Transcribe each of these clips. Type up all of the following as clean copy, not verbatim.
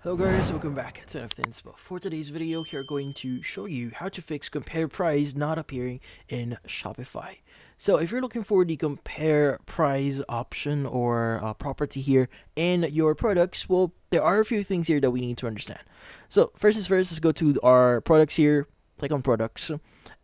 Hello guys, welcome back to NFT Inspo. For today's video, we're going to show you how to fix compare price not appearing in Shopify. So if you're looking for the compare price option or property here in your products, well, there are a few things here that we need to understand. So first is first, let's go to our products here, click on products,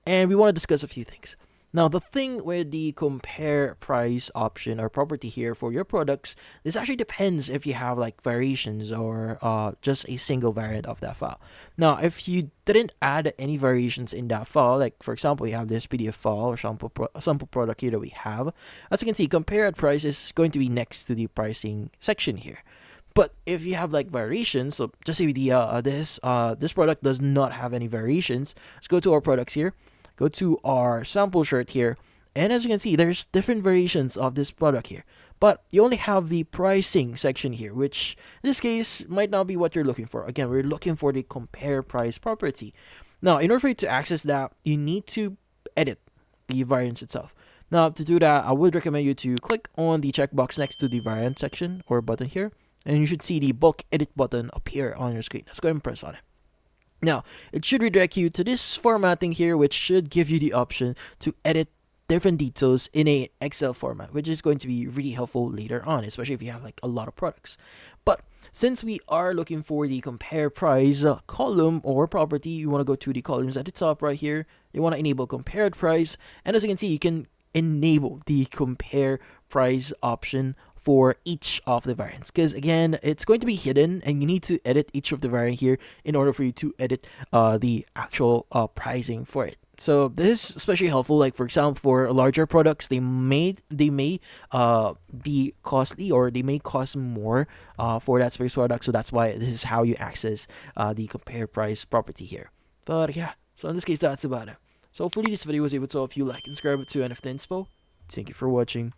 and we want to discuss a few things. Now, the thing with the compare price option or property here for your products, this actually depends if you have like variations or just a single variant of that file. Now, if you didn't add any variations in that file, like for example, you have this PDF file or sample product here that we have, as you can see, compare at price is going to be next to the pricing section here. But if you have like variations, so just say this product does not have any variations. Let's go to our products here. Go to our sample shirt here, and as you can see, there's different variations of this product here. But you only have the pricing section here, which in this case might not be what you're looking for. Again, we're looking for the compare price property. Now, in order for you to access that, you need to edit the variance itself. Now, to do that, I would recommend you to click on the checkbox next to the variant section or button here, and you should see the bulk edit button appear on your screen. Let's go ahead and press on it. Now, it should redirect you to this formatting here, which should give you the option to edit different details in a Excel format, which is going to be really helpful later on, especially if you have like a lot of products. But since we are looking for the compare price column or property, you want to go to the columns at the top right here. You want to enable compared price, and as you can see, you can enable the compare price option for each of the variants, because again, it's going to be hidden and you need to edit each of the variant here in order for you to edit the actual pricing for it. So this is especially helpful, like for example, for larger products, they may be costly or they may cost more for that space product. So that's why this is how you access the compare price property here. But yeah, so in this case, that's about it. So hopefully this video was able to help you like and subscribe to NFT Inspo. Thank you for watching.